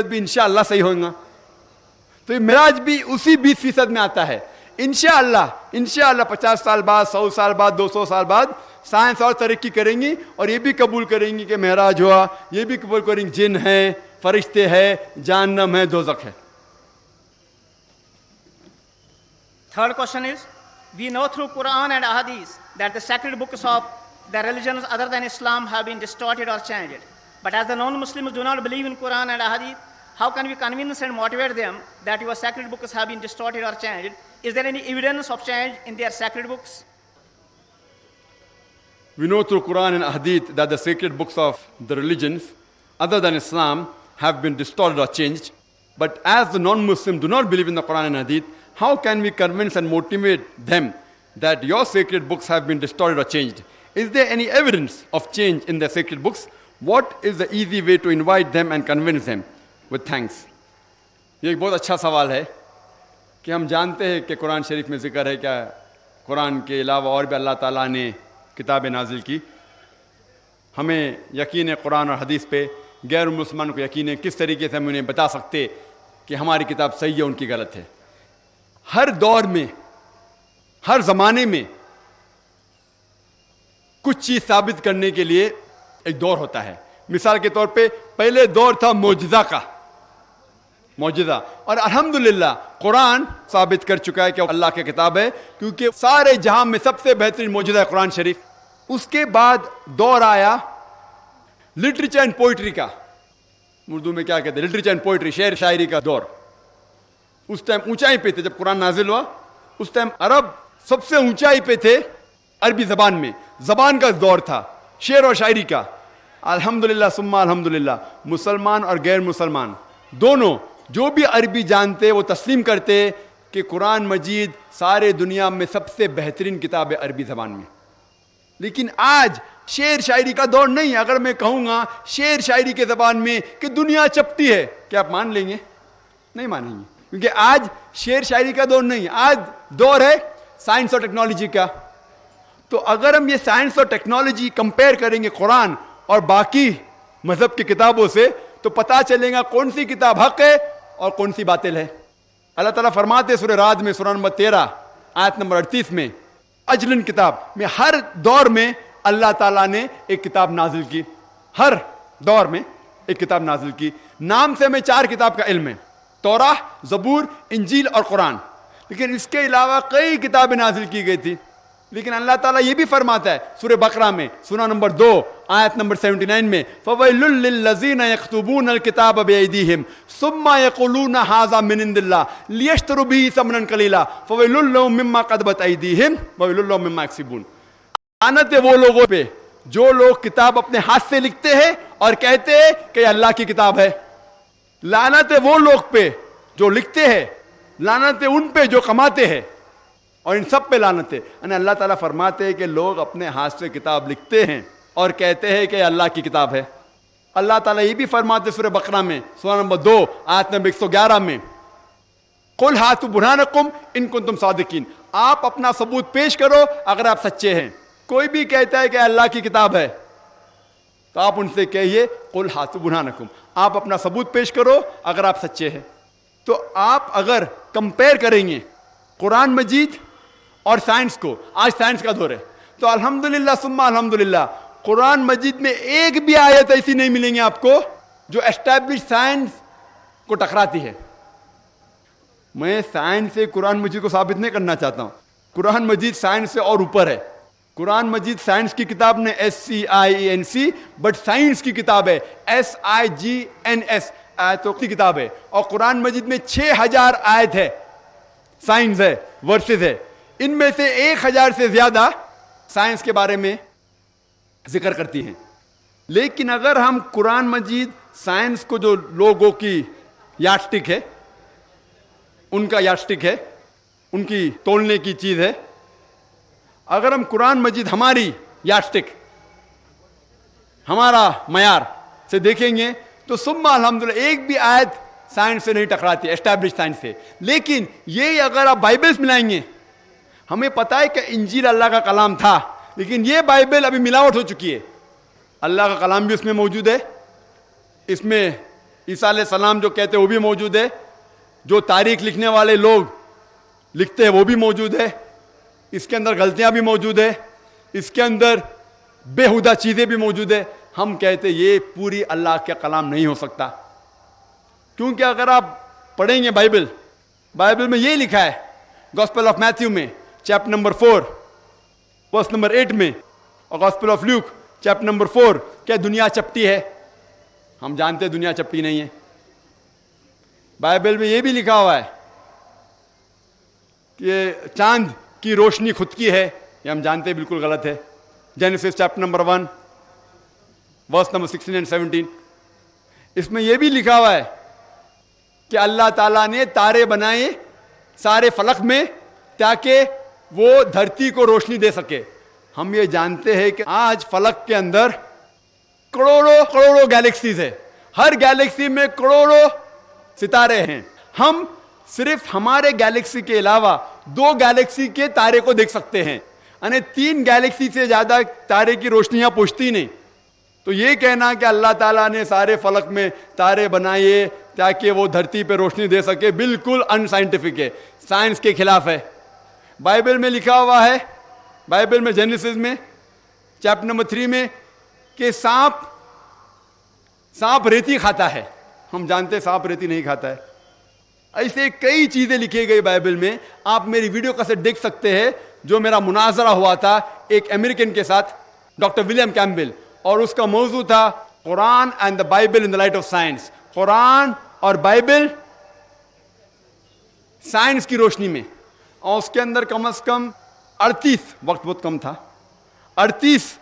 بھی انشاءاللہ صحیح ہوگا. تو یہ معراج بھی اسی 20% میں آتا ہے. انشاءاللہ 50 سال بعد، 100 سال بعد، 200 سال بعد سائنس اور ترقی کریں گی اور یہ بھی قبول کریں گی کہ معراج ہوا، یہ بھی قبول کریں گے جن ہیں، فرشتے ہیں، جہنم ہے، دوزخ ہے. Third question is, we know through Quran and Ahadith that the sacred books of the religions other than Islam have been distorted or changed. But as the non-Muslims do not believe in Quran and Ahadith, how can we convince and motivate them that your sacred books have been distorted or changed? Is there any evidence of change in their sacred books? We know through Quran and Hadith that the sacred books of the religions other than Islam have been distorted or changed. But as the non-Muslims do not believe in the Quran and Hadith, how can we convince and motivate them that your sacred books have been distorted or changed? Is there any evidence of change in their sacred books? What is the easy way to invite them and convince them? With thanks. یہ ایک بہت اچھا سوال ہے کہ ہم جانتے ہیں کہ قرآن شریف میں ذکر ہے کہ قرآن کے علاوہ اور بھی اللہ تعالیٰ نے کتابیں نازل کی. ہمیں یقین ہے قرآن اور حدیث پہ. غیر مسلمان کو یقین ہے. کس طریقے سے ہم انہیں بتا سکتے کہ ہماری کتاب صحیح ہے، ان کی غلط ہے؟ ہر دور میں، ہر زمانے میں کچھ چیز ثابت کرنے کے لیے ایک دور ہوتا ہے. مثال کے طور پہ پہلے دور تھا معجزہ کا، معجزہ، اور الحمدللہ قرآن ثابت کر چکا ہے کہ اللہ کی کتاب ہے، کیونکہ سارے جہاں میں سب سے بہترین معجزہ ہے قرآن شریف. اس کے بعد دور آیا لٹریچر اینڈ پوئٹری کا. اردو میں کیا کہتے ہیں؟ لٹریچر اینڈ پوئٹری، شعر شاعری کا دور. اس ٹائم اونچائی پہ تھے جب قرآن نازل ہوا. اس ٹائم عرب سب سے اونچائی پہ تھے عربی زبان میں. زبان کا دور تھا، شعر اور شاعری کا. الحمدللہ ثم الحمدللہ مسلمان اور غیر مسلمان دونوں جو بھی عربی جانتے وہ تسلیم کرتے کہ قرآن مجید سارے دنیا میں سب سے بہترین کتاب ہے عربی زبان میں. لیکن آج شعر شاعری کا دور نہیں. اگر میں کہوں گا شعر شاعری کے زبان میں کہ دنیا چپٹی ہے، کیا آپ مان لیں گے؟ نہیں مانیں گے، کیونکہ آج شعر شاعری کا دور نہیں. آج دور ہے سائنس اور ٹیکنالوجی کا. تو اگر ہم یہ سائنس اور ٹیکنالوجی کمپیئر کریں گے قرآن اور باقی مذہب کی کتابوں سے تو پتہ چلے گا کون سی کتاب حق ہے اور کون سی باطل ہے. اللہ تعالیٰ فرماتے سورہ رعد میں سورہ نمبر 13 آیت نمبر 38 میں، اجلن کتاب میں ہر دور میں اللہ تعالیٰ نے ایک کتاب نازل کی. ہر دور میں ایک کتاب نازل کی. نام سے ہمیں 4 کتاب کا علم ہے، توراہ، زبور، انجیل اور قرآن. لیکن اس کے علاوہ کئی کتابیں نازل کی گئی تھی. لیکن اللہ تعالیٰ یہ بھی فرماتا ہے سورہ بقرہ میں سورہ نمبر 2 آیت نمبر 79 میں، فَوَيْلٌ لِّلَّذِينَ يَكْتُبُونَ الْكِتَابَ بِأَيْدِيهِمْ ثُمَّ يَقُولُونَ هَٰذَا مِنْ عِندِ اللَّهِ لِيَشْتَرُوا بِهِ ثَمَنًا قَلِيلًا فَوَيْلٌ لَّهُم مِّمَّا كَتَبَتْ أَيْدِيهِمْ وَوَيْلٌ لَّهُم مِّمَّا يَكْسِبُونَ. لعنت ہے وہ لوگوں پہ جو لوگ کتاب اپنے ہاتھ سے لکھتے ہیں اور کہتے ہیں کہ یہ اللہ کی کتاب ہے. لعنت ہے وہ لوگ پہ جو لکھتے ہیں، لعنت ہے ان پہ جو کماتے ہیں، اور ان سب پہ لعنت ہے. یعنی اللہ تعالیٰ فرماتے ہیں کہ لوگ اپنے ہاتھ سے کتاب لکھتے ہیں اور کہتے ہیں کہ یہ اللہ کی کتاب ہے. اللہ تعالیٰ یہ بھی فرماتے سورہ بقرہ میں سورہ نمبر 2 آیت نمبر 111 میں، قُلْ هَاتُوا بُرْهَانَكُمْ إِن كُنتُمْ صَادِقِينَ. آپ اپنا ثبوت پیش کرو اگر آپ سچے ہیں. کوئی بھی کہتا ہے کہ اللہ کی کتاب ہے تو آپ ان سے کہیے قُلْ هَاتُوا بُرْهَانَكُمْ، آپ اپنا ثبوت پیش کرو اگر آپ سچے ہیں. تو آپ اگر کمپیئر کریں گے قرآن مجید اور سائنس کو، آج سائنس کا دور ہے، تو الحمدللہ ثم الحمدللہ قرآن مجید میں ایک بھی آیت ایسی نہیں ملیں گی آپ کو جو اسٹیبلش سائنس کو ٹکراتی ہے. میں سائنس سے قرآن مجید کو ثابت نہیں کرنا چاہتا ہوں. قرآن مجید سائنس سے اور اوپر ہے. قرآن مجید سائنس کی کتاب نے SCIENC، بٹ سائنس کی کتاب ہے SIGNS، آیتوں کی کتاب ہے. اور قرآن مجید میں 6000 آیت ہے، سائنس ہے، ورسز ہے. ان میں سے 1000 سے زیادہ سائنس کے بارے میں ذکر کرتی ہیں. لیکن اگر ہم قرآن مجید سائنس کو جو لوگوں کی یارڈسٹک ہے، ان کا یارڈسٹک ہے، ان کی تولنے کی چیز ہے، اگر ہم قرآن مجید ہماری یارڈسٹک، ہمارا معیار سے دیکھیں گے تو ثم الحمدللہ ایک بھی آیت سائنس سے نہیں ٹکراتی، اسٹیبلش سائنس سے. لیکن یہ اگر آپ بائبلس ملائیں گے، ہمیں پتہ ہے کہ انجیل اللہ کا کلام تھا، لیکن یہ بائبل ابھی ملاوٹ ہو چکی ہے. اللہ کا کلام بھی اس میں موجود ہے، اس میں عیسیٰ علیہ السلام جو کہتے ہیں وہ بھی موجود ہے, جو تاریخ لکھنے والے لوگ لکھتے ہیں وہ بھی موجود ہے, اس کے اندر غلطیاں بھی موجود ہے, اس کے اندر بےہودہ چیزیں بھی موجود ہے. ہم کہتے یہ پوری اللہ کا کلام نہیں ہو سکتا, کیونکہ اگر آپ پڑھیں گے بائبل میں یہی لکھا ہے, گاسپل آف میتھیو میں چیپٹر نمبر 4 ورس نمبر 8 میں, اور gospel of Luke chapter number 4 کہ دنیا چپٹی ہے. ہم جانتے ہیں دنیا چپٹی نہیں ہے. بائبل میں یہ بھی لکھا ہوا ہے کہ چاند کی روشنی خود کی ہے, یہ ہم جانتے ہیں بالکل غلط ہے. Genesis chapter number 1 verse number 16 and 17, اس میں یہ بھی لکھا ہوا ہے کہ اللہ تعالیٰ نے تارے بنائے سارے فلک میں تاکہ وہ دھرتی کو روشنی دے سکے. ہم یہ جانتے ہیں کہ آج فلک کے اندر کروڑوں گیلیکسیز ہے, ہر گیلیکسی میں کروڑوں ستارے ہیں. ہم صرف ہمارے گیلیکسی کے علاوہ 2 گیلیکسی کے تارے کو دیکھ سکتے ہیں, یعنی 3 گیلیکسی سے زیادہ تارے کی روشنیاں پہنچتی نہیں. تو یہ کہنا کہ اللہ تعالیٰ نے سارے فلک میں تارے بنائے تاکہ وہ دھرتی پہ روشنی دے سکے, بالکل ان سائنٹیفک ہے, سائنس کے خلاف ہے. بائبل میں لکھا ہوا ہے, بائبل میں جینیسس میں چیپٹر نمبر 3 میں کہ سانپ ریتی کھاتا ہے. ہم جانتے ہیں سانپ ریتی نہیں کھاتا ہے. ایسے کئی چیزیں لکھی گئی بائبل میں. آپ میری ویڈیو کیسٹ دیکھ سکتے ہیں جو میرا مناظرہ ہوا تھا ایک امریکن کے ساتھ, ڈاکٹر ولیم کیمبل, اور اس کا موضوع تھا Quran and the Bible in the light of science. Quran اور بائبل سائنس کی روشنی میں. اور اس کے اندر کم از کم 38, وقت بہت کم تھا, 38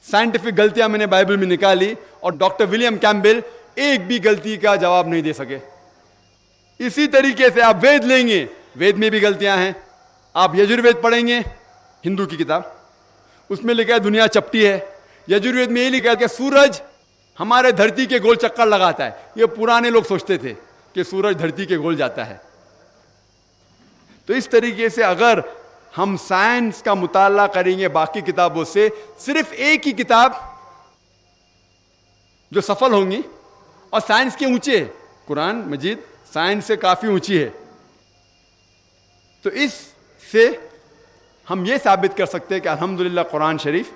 سائنٹیفک غلطیاں میں نے بائبل میں نکالی, اور ڈاکٹر ولیم کیمبل ایک بھی غلطی کا جواب نہیں دے سکے. اسی طریقے سے آپ وید لیں گے, وید میں بھی غلطیاں ہیں. آپ یجروید پڑھیں گے, ہندو کی کتاب, اس میں لکھا ہے دنیا چپٹی ہے. یجروید میں یہ لکھا ہے کہ سورج ہمارے دھرتی کے گول چکر لگاتا ہے. یہ پرانے لوگ سوچتے تھے کہ سورج دھرتی کے گول جاتا ہے. تو اس طریقے سے اگر ہم سائنس کا مطالعہ کریں گے باقی کتابوں سے, صرف ایک ہی کتاب جو سفل ہوں گی اور سائنس کے اونچے ہے, قرآن مجید سائنس سے کافی اونچی ہے. تو اس سے ہم یہ ثابت کر سکتے ہیں کہ الحمدللہ قرآن شریف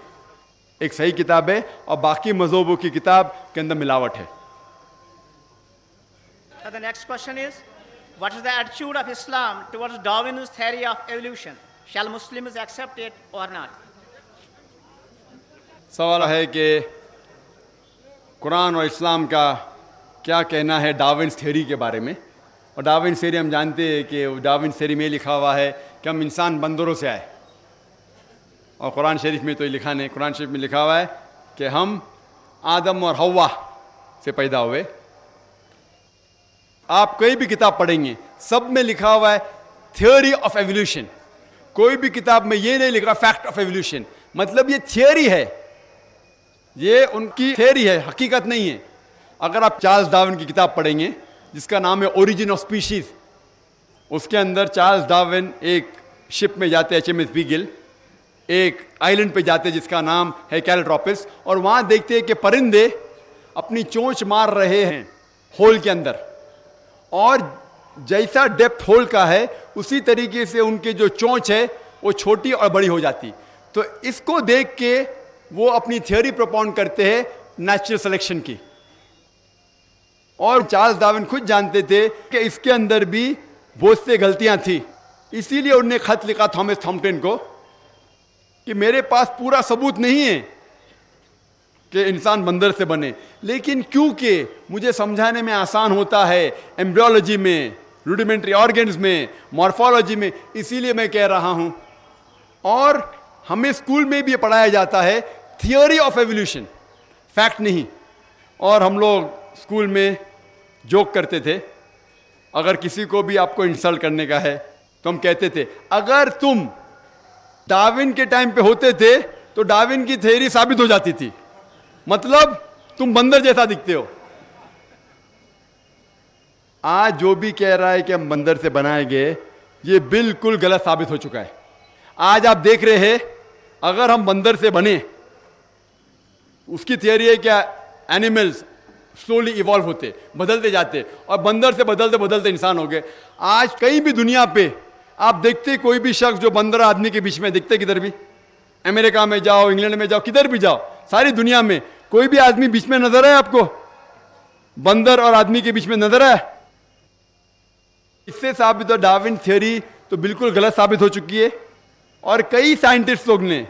ایک صحیح کتاب ہے اور باقی مذہبوں کی کتاب کے اندر ملاوٹ ہے. The next question is, what is the attitude of Islam towards Darwin's theory of evolution? Shall Muslims accept it or not? سوال ہے کہ قرآن اور اسلام کا کیا کہنا ہے ڈاروینس تھیوری کے بارے میں. اور ڈاروینس تھیوری ہم جانتے ہیں کہ ڈاروینس تھیوری میں لکھا ہوا ہے کہ ہم انسان بندروں سے آئے, اور قرآن شریف میں تو یہ لکھا نہیں. قرآن شریف میں لکھا ہوا ہے کہ ہم آدم اور حوا سے پیدا ہوئے. آپ کوئی بھی کتاب پڑھیں گے سب میں لکھا ہوا ہے تھیوری آف ایولیوشن. کوئی بھی کتاب میں یہ نہیں لکھ رہا فیکٹ آف ایولیوشن. مطلب یہ تھیوری ہے, یہ ان کی تھیوری ہے, حقیقت نہیں ہے. اگر آپ چارلز ڈارون کی کتاب پڑھیں گے جس کا نام ہے اوریجن آف اسپیشیز, اس کے اندر چارلز ڈارون ایک شپ میں جاتے ہیں HMS بیگل, ایک آئلینڈ پہ جاتے جس کا نام ہے کیلٹراپس, اور وہاں دیکھتے ہیں کہ پرندے اپنی چونچ مار رہے ہیں ہول کے اندر, اور جیسا ڈیپتھ ہول کا ہے اسی طریقے سے ان کے جو چونچ ہے وہ چھوٹی اور بڑی ہو جاتی. تو اس کو دیکھ کے وہ اپنی تھیوری پروپاؤنڈ کرتے ہیں نیچرل سلیکشن کی. اور چارلز ڈارون خود جانتے تھے کہ اس کے اندر بھی بہت سے غلطیاں تھیں, اسی لیے انہوں نے خط لکھا تھامس تھامپٹن کو کہ میرے پاس پورا ثبوت نہیں ہے کہ انسان بندر سے بنے, لیکن کیونکہ مجھے سمجھانے میں آسان ہوتا ہے ایمبریولوجی میں, روڈیمنٹری آرگنز میں, مارفولوجی میں, اسی لیے میں کہہ رہا ہوں. اور ہمیں اسکول میں بھی پڑھایا جاتا ہے تھیوری آف ایولیوشن, فیکٹ نہیں. اور ہم لوگ اسکول میں جوک کرتے تھے, اگر کسی کو بھی آپ کو انسلٹ کرنے کا ہے تو ہم کہتے تھے اگر تم ڈارون کے ٹائم پہ ہوتے تھے تو ڈارون کی تھیوری ثابت ہو جاتی تھی, مطلب تم بندر جیسا دکھتے ہو. آج جو بھی کہہ رہا ہے کہ ہم بندر سے بنائے گئے یہ بالکل غلط ثابت ہو چکا ہے. آج آپ دیکھ رہے ہیں اگر ہم بندر سے بنے, اس کی تھیوری ہے کہ اینیملز سلولی ایوالو ہوتے, بدلتے جاتے, اور بندر سے بدلتے بدلتے انسان ہو گئے. آج کہیں بھی دنیا پہ آپ دیکھتے کوئی بھی شخص جو بندر آدمی کے بیچ میں دیکھتے, کدھر بھی, امریکہ میں جاؤ, انگلینڈ میں جاؤ, کدھر بھی جاؤ, ساری دنیا میں کوئی بھی آدمی بیچ میں نظر ہے آپ کو, بندر اور آدمی کے بیچ میں نظر ہے؟ اس سے ثابت ہے ڈارون تھیوری تو بالکل غلط ثابت ہو چکی ہے. اور کئی سائنٹسٹ لوگ نے,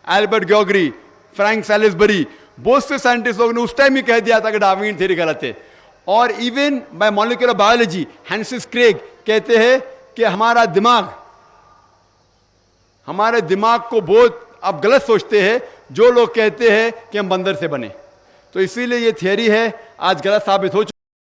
البرٹ گیوگری, فرینک سیلزبری, بہت سے سائنٹسٹ لوگ نے اس ٹائم ہی کہہ دیا تھا کہ ڈارون تھیوری غلط ہے. اور ایون بائی مالیکولر بایولوجی ہینسس کریگ کہتے ہیں کہ ہمارے دماغ کو بہت اب غلط سوچتے ہیں جو لوگ کہتے ہیں کہ ہم بندر سے بنے. تو اسی لیے یہ تھیوری ہے آج غلط ثابت ہو چکی.